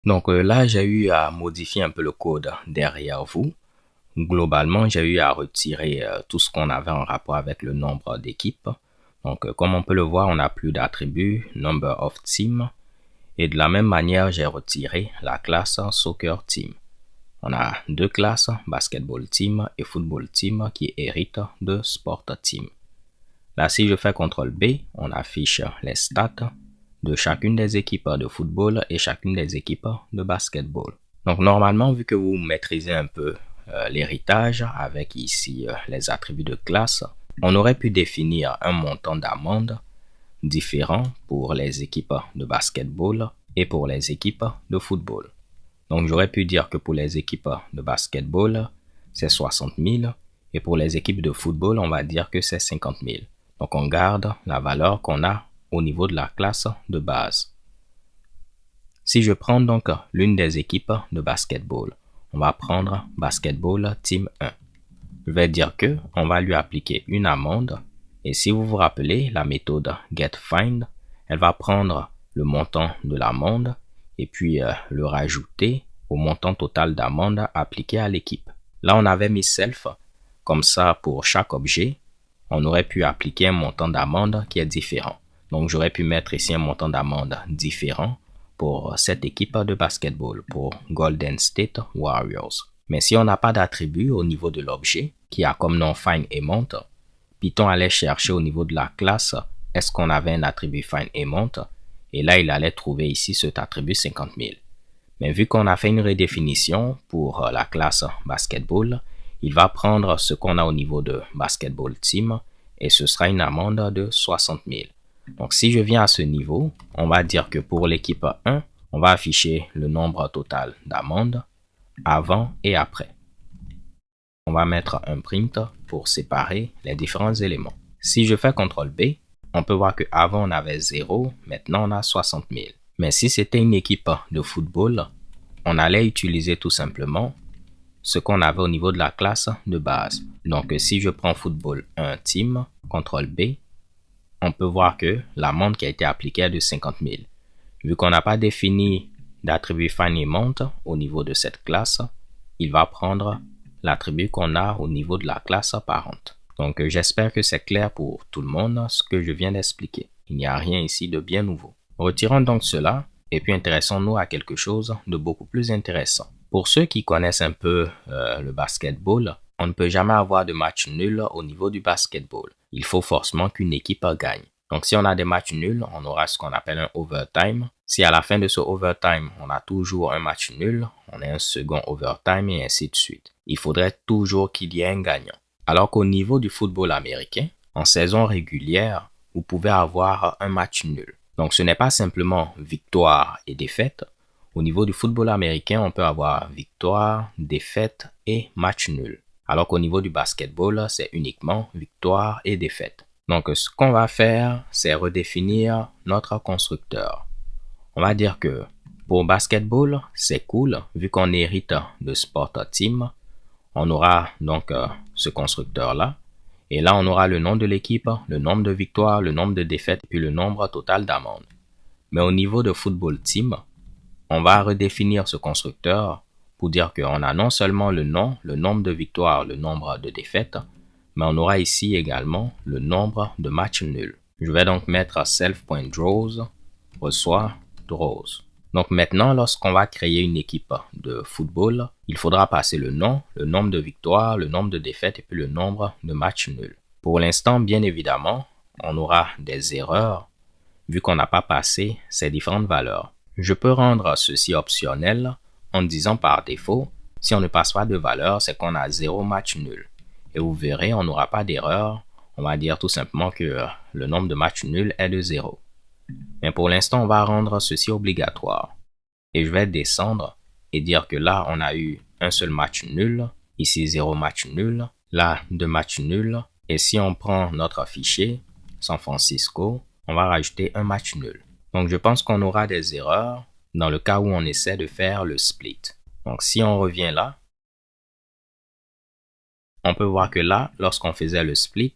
Donc là, j'ai eu à modifier un peu le code derrière vous. Globalement, j'ai eu à retirer tout ce qu'on avait en rapport avec le nombre d'équipes. Donc, comme on peut le voir, on n'a plus d'attribut number of team. Et de la même manière, j'ai retiré la classe soccer team. On a deux classes, basketball team et football team, qui héritent de sport team. Là, si je fais CTRL B, on affiche les stats de chacune des équipes de football et chacune des équipes de basketball. Donc, normalement, vu que vous maîtrisez un peu l'héritage avec ici les attributs de classe, on aurait pu définir un montant d'amende différent pour les équipes de basketball et pour les équipes de football. Donc, j'aurais pu dire que pour les équipes de basketball, c'est 60 000 et pour les équipes de football, on va dire que c'est 50 000. Donc, on garde la valeur qu'on a au niveau de la classe de base. Si je prends donc l'une des équipes de basketball, on va prendre basketball team 1. Je vais dire que on va lui appliquer une amende et si vous vous rappelez la méthode getFind, elle va prendre le montant de l'amende et puis le rajouter au montant total d'amende appliqué à l'équipe. Là, on avait mis self, comme ça pour chaque objet, on aurait pu appliquer un montant d'amende qui est différent. Donc, j'aurais pu mettre ici un montant d'amende différent pour cette équipe de basketball, pour Golden State Warriors. Mais si on n'a pas d'attribut au niveau de l'objet, qui a comme nom FindAmount, Python allait chercher au niveau de la classe, est-ce qu'on avait un attribut FindAmount, et là, il allait trouver ici cet attribut 50 000. Mais vu qu'on a fait une redéfinition pour la classe basketball, il va prendre ce qu'on a au niveau de basketball team et ce sera une amende de 60 000. Donc si je viens à ce niveau, on va dire que pour l'équipe 1, on va afficher le nombre total d'amendes avant et après. On va mettre un print pour séparer les différents éléments. Si je fais CTRL B, on peut voir qu'avant on avait 0, maintenant on a 60 000. Mais si c'était une équipe de football, on allait utiliser tout simplement ce qu'on avait au niveau de la classe de base. Donc si je prends football 1 team, CTRL B, on peut voir que l'amende qui a été appliquée est de 50 000. Vu qu'on n'a pas défini d'attribut FindAmount au niveau de cette classe, il va prendre l'attribut qu'on a au niveau de la classe parente. Donc j'espère que c'est clair pour tout le monde ce que je viens d'expliquer. Il n'y a rien ici de bien nouveau. Retirons donc cela et puis intéressons-nous à quelque chose de beaucoup plus intéressant. Pour ceux qui connaissent un peu le basketball, on ne peut jamais avoir de match nul au niveau du basketball. Il faut forcément qu'une équipe gagne. Donc si on a des matchs nuls, on aura ce qu'on appelle un overtime. Si à la fin de ce overtime, on a toujours un match nul, on a un second overtime et ainsi de suite. Il faudrait toujours qu'il y ait un gagnant. Alors qu'au niveau du football américain, en saison régulière, vous pouvez avoir un match nul. Donc ce n'est pas simplement victoire et défaite. Au niveau du football américain, on peut avoir victoire, défaite et match nul. Alors qu'au niveau du basketball, c'est uniquement victoire et défaite. Donc ce qu'on va faire, c'est redéfinir notre constructeur. On va dire que pour basketball, c'est cool, vu qu'on hérite de Sport Team. On aura donc ce constructeur-là. Et là, on aura le nom de l'équipe, le nombre de victoires, le nombre de défaites, puis le nombre total d'amendes. Mais au niveau de Football Team, on va redéfinir ce constructeur pour dire qu'on a non seulement le nom, le nombre de victoires, le nombre de défaites, mais on aura ici également le nombre de matchs nuls. Je vais donc mettre self.draws reçoit draws. Donc maintenant, lorsqu'on va créer une équipe de football, il faudra passer le nom, le nombre de victoires, le nombre de défaites et puis le nombre de matchs nuls. Pour l'instant, bien évidemment, on aura des erreurs vu qu'on n'a pas passé ces différentes valeurs. Je peux rendre ceci optionnel en disant par défaut, si on ne passe pas de valeur, c'est qu'on a 0 match nul. Et vous verrez, on n'aura pas d'erreur. On va dire tout simplement que le nombre de matchs nuls est de 0. Mais pour l'instant, on va rendre ceci obligatoire. Et je vais descendre et dire que là, on a eu un seul match nul. Ici, 0 match nul. Là, 2 matchs nuls. Et si on prend notre fichier, San Francisco, on va rajouter un match nul. Donc, je pense qu'on aura des erreurs dans le cas où on essaie de faire le split. Donc, si on revient là, on peut voir que là, lorsqu'on faisait le split,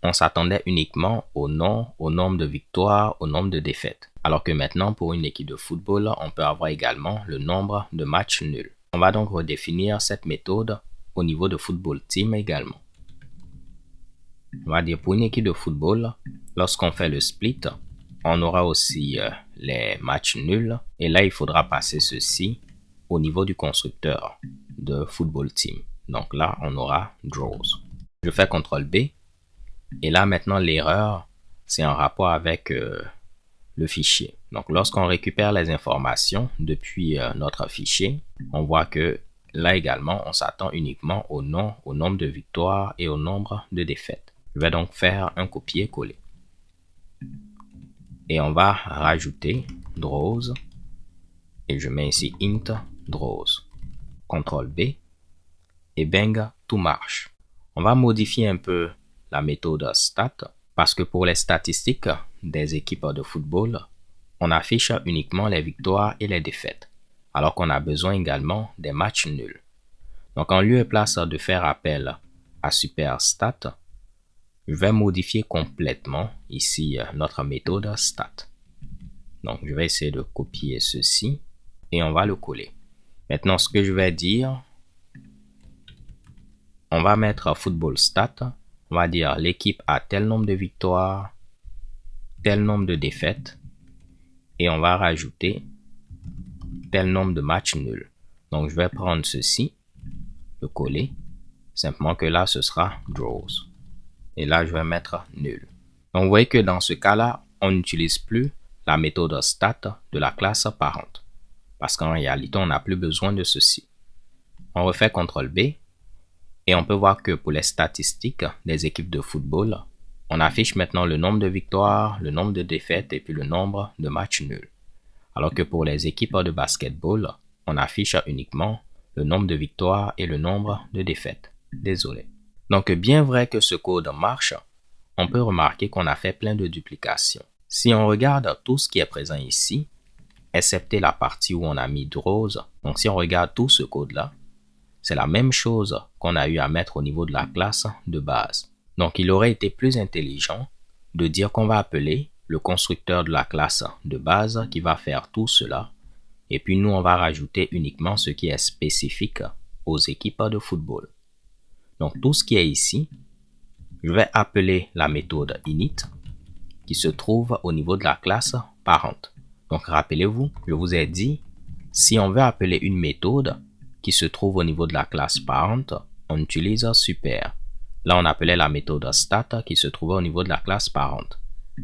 on s'attendait uniquement au nom, au nombre de victoires, au nombre de défaites. Alors que maintenant, pour une équipe de football, on peut avoir également le nombre de matchs nuls. On va donc redéfinir cette méthode au niveau de Football Team également. On va dire pour une équipe de football, lorsqu'on fait le split, on aura aussi les matchs nuls. Et là, il faudra passer ceci au niveau du constructeur de Football Team. Donc là, on aura Draws. Je fais CTRL B. Et là, maintenant, l'erreur, c'est en rapport avec le fichier. Donc, lorsqu'on récupère les informations depuis notre fichier, on voit que là également, on s'attend uniquement au nom, au nombre de victoires et au nombre de défaites. Je vais donc faire un copier-coller. Et on va rajouter Draws. Et je mets ici int Draws. CTRL B. Et bang, tout marche. On va modifier un peu la méthode stat parce que pour les statistiques des équipes de football, on affiche uniquement les victoires et les défaites, alors qu'on a besoin également des matchs nuls. Donc en lieu et place de faire appel à superstat, je vais modifier complètement ici notre méthode stat. Donc je vais essayer de copier ceci et on va le coller. Maintenant ce que je vais dire, on va mettre football stat. On va dire l'équipe a tel nombre de victoires, tel nombre de défaites, et on va rajouter tel nombre de matchs nuls. Donc je vais prendre ceci, le coller, simplement que là ce sera draws. Et là je vais mettre nul. Donc vous voyez que dans ce cas-là, on n'utilise plus la méthode stat de la classe parent. Parce qu'en réalité, on n'a plus besoin de ceci. On refait CTRL B. Et on peut voir que pour les statistiques des équipes de football, on affiche maintenant le nombre de victoires, le nombre de défaites et puis le nombre de matchs nuls. Alors que pour les équipes de basketball, on affiche uniquement le nombre de victoires et le nombre de défaites. Désolé. Donc bien vrai que ce code marche, on peut remarquer qu'on a fait plein de duplications. Si on regarde tout ce qui est présent ici, excepté la partie où on a mis draws, donc si on regarde tout ce code-là, c'est la même chose qu'on a eu à mettre au niveau de la classe de base. Donc, il aurait été plus intelligent de dire qu'on va appeler le constructeur de la classe de base qui va faire tout cela. Et puis, nous, on va rajouter uniquement ce qui est spécifique aux équipes de football. Donc, tout ce qui est ici, je vais appeler la méthode init qui se trouve au niveau de la classe parent. Donc, rappelez-vous, je vous ai dit, si on veut appeler une méthode qui se trouve au niveau de la classe parent, on utilise super. Là, on appelait la méthode stat qui se trouvait au niveau de la classe parent.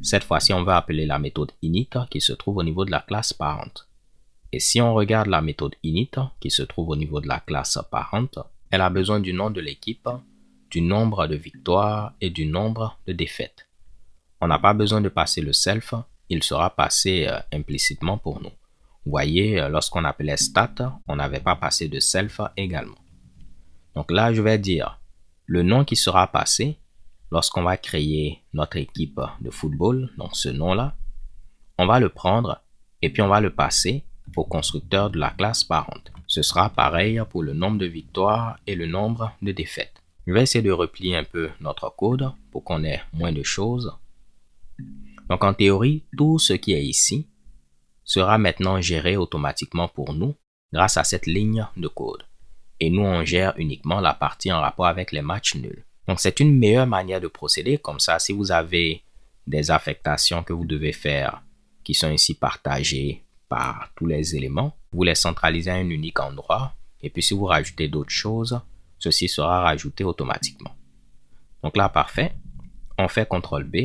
Cette fois-ci, on va appeler la méthode init qui se trouve au niveau de la classe parent. Et si on regarde la méthode init qui se trouve au niveau de la classe parent, elle a besoin du nom de l'équipe, du nombre de victoires et du nombre de défaites. On n'a pas besoin de passer le self, il sera passé implicitement pour nous. Vous voyez, lorsqu'on appelait stat, on n'avait pas passé de self également. Donc là, je vais dire le nom qui sera passé lorsqu'on va créer notre équipe de football, donc ce nom-là, on va le prendre et puis on va le passer au constructeur de la classe parent. Ce sera pareil pour le nombre de victoires et le nombre de défaites. Je vais essayer de replier un peu notre code pour qu'on ait moins de choses. Donc en théorie, tout ce qui est ici sera maintenant géré automatiquement pour nous grâce à cette ligne de code. Et nous, on gère uniquement la partie en rapport avec les matchs nuls. Donc, c'est une meilleure manière de procéder. Comme ça, si vous avez des affectations que vous devez faire qui sont ici partagées par tous les éléments, vous les centralisez à un unique endroit. Et puis, si vous rajoutez d'autres choses, ceci sera rajouté automatiquement. Donc là, parfait. On fait CTRL B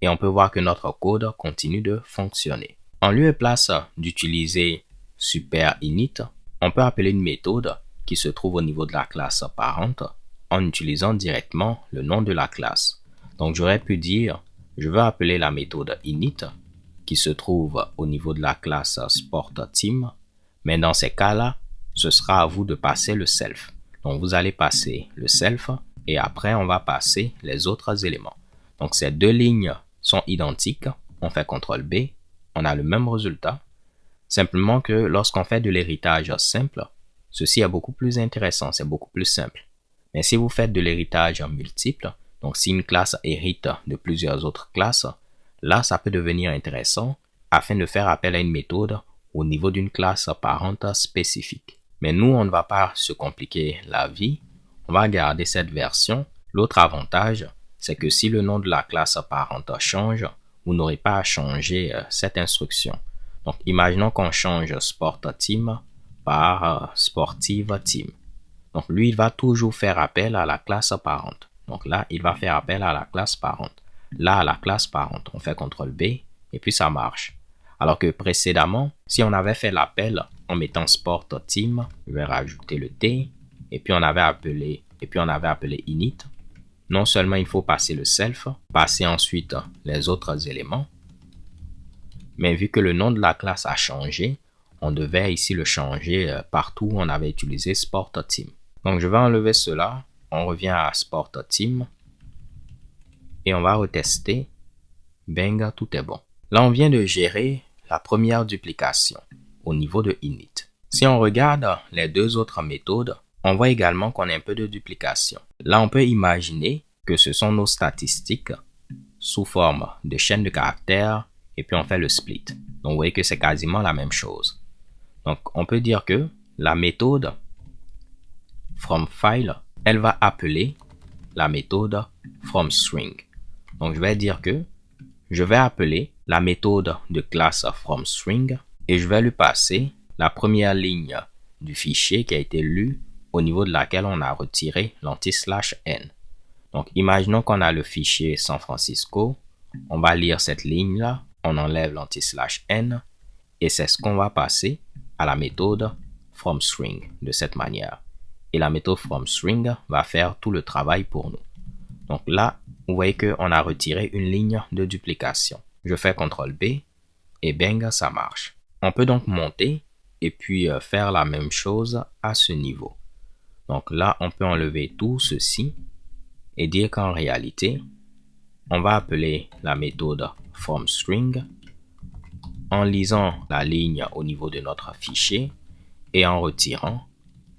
et on peut voir que notre code continue de fonctionner. En lieu et place d'utiliser super init, on peut appeler une méthode qui se trouve au niveau de la classe parent en utilisant directement le nom de la classe. Donc j'aurais pu dire, je veux appeler la méthode init qui se trouve au niveau de la classe sport team, mais dans ces cas-là, ce sera à vous de passer le self. Donc vous allez passer le self et après on va passer les autres éléments. Donc ces deux lignes sont identiques, on fait CTRL B, on a le même résultat, simplement que lorsqu'on fait de l'héritage simple, ceci est beaucoup plus intéressant, c'est beaucoup plus simple. Mais si vous faites de l'héritage multiple, Donc si une classe hérite de plusieurs autres classes, là ça peut devenir intéressant afin de faire appel à une méthode au niveau d'une classe parente spécifique. Mais nous, on ne va pas se compliquer la vie, on va garder cette version. L'autre avantage, c'est que si le nom de la classe parente change, vous n'aurez pas à changer cette instruction. Donc imaginons qu'on change Sport Team par Sportive Team. Donc lui, il va toujours faire appel à la classe parente. Donc là, il va faire appel à la classe parente. Là, à la classe parente, on fait CTRL B et puis ça marche. Alors que précédemment, si on avait fait l'appel en mettant Sport Team, je vais rajouter le T et puis on avait appelé init. Non seulement il faut passer le self, passer ensuite les autres éléments, mais vu que le nom de la classe a changé, on devait ici le changer partout où on avait utilisé Sport Team. Donc je vais enlever cela, on revient à Sport Team et on va retester. Bang, tout est bon. Là, on vient de gérer la première duplication au niveau de init. Si on regarde les deux autres méthodes, on voit également qu'on a un peu de duplication. Là, on peut imaginer que ce sont nos statistiques sous forme de chaîne de caractères et puis on fait le split. Donc, vous voyez que c'est quasiment la même chose. Donc, on peut dire que la méthode FromFile, elle va appeler la méthode FromString. Donc, je vais dire que je vais appeler la méthode de classe FromString et je vais lui passer la première ligne du fichier qui a été lu au niveau de laquelle on a retiré l'anti/n. Donc, imaginons qu'on a le fichier San Francisco. On va lire cette ligne-là, on enlève l'anti/n et c'est ce qu'on va passer à la méthode FromString de cette manière. Et la méthode FromString va faire tout le travail pour nous. Donc là, vous voyez qu'on a retiré une ligne de duplication. Je fais CTRL B et bang, ça marche. On peut donc monter et puis faire la même chose à ce niveau. Donc là, on peut enlever tout ceci et dire qu'en réalité, on va appeler la méthode FromString en lisant la ligne au niveau de notre fichier et en retirant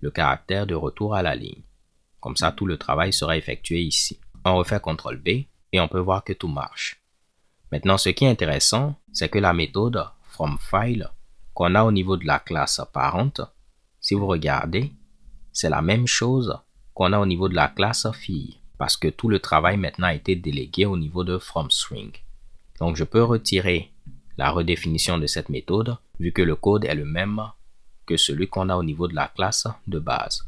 le caractère de retour à la ligne. Comme ça, tout le travail sera effectué ici. On refait CTRL B et on peut voir que tout marche. Maintenant, ce qui est intéressant, c'est que la méthode FromFile qu'on a au niveau de la classe parente, si vous regardez, c'est la même chose qu'on a au niveau de la classe fille, parce que tout le travail maintenant a été délégué au niveau de FromString. Donc, je peux retirer la redéfinition de cette méthode, vu que le code est le même que celui qu'on a au niveau de la classe de base.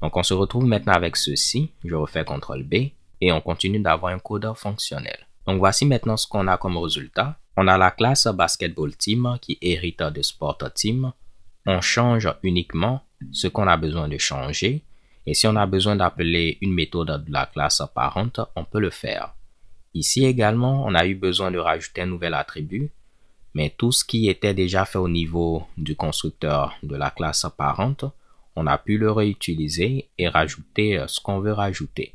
Donc, on se retrouve maintenant avec ceci. Je refais CTRL B et on continue d'avoir un code fonctionnel. Donc, voici maintenant ce qu'on a comme résultat. On a la classe Basketball Team qui hérite de Sport Team. On change uniquement ce qu'on a besoin de changer. Et si on a besoin d'appeler une méthode de la classe parente, on peut le faire. Ici également, on a eu besoin de rajouter un nouvel attribut. Mais tout ce qui était déjà fait au niveau du constructeur de la classe parente, on a pu le réutiliser et rajouter ce qu'on veut rajouter.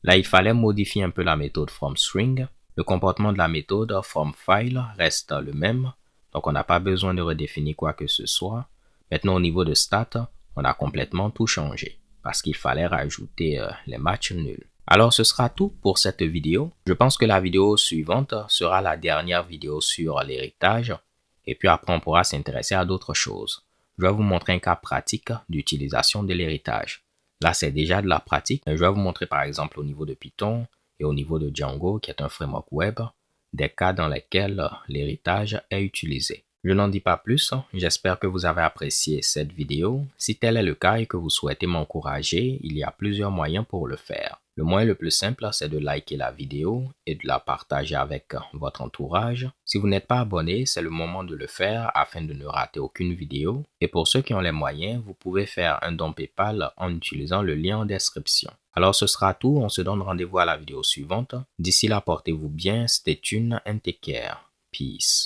Là, il fallait modifier un peu la méthode FromString. Le comportement de la méthode FromFile reste le même. Donc, on n'a pas besoin de redéfinir quoi que ce soit. Maintenant, au niveau de stats, on a complètement tout changé parce qu'il fallait rajouter les matchs nuls. Alors, ce sera tout pour cette vidéo. Je pense que la vidéo suivante sera la dernière vidéo sur l'héritage. Et puis après, on pourra s'intéresser à d'autres choses. Je vais vous montrer un cas pratique d'utilisation de l'héritage. Là, c'est déjà de la pratique. Je vais vous montrer par exemple au niveau de Python et au niveau de Django, qui est un framework web, des cas dans lesquels l'héritage est utilisé. Je n'en dis pas plus, j'espère que vous avez apprécié cette vidéo. Si tel est le cas et que vous souhaitez m'encourager, il y a plusieurs moyens pour le faire. Le moyen le plus simple, c'est de liker la vidéo et de la partager avec votre entourage. Si vous n'êtes pas abonné, c'est le moment de le faire afin de ne rater aucune vidéo. Et pour ceux qui ont les moyens, vous pouvez faire un don PayPal en utilisant le lien en description. Alors ce sera tout, on se donne rendez-vous à la vidéo suivante. D'ici là, portez-vous bien, stay tuned and take care. Peace.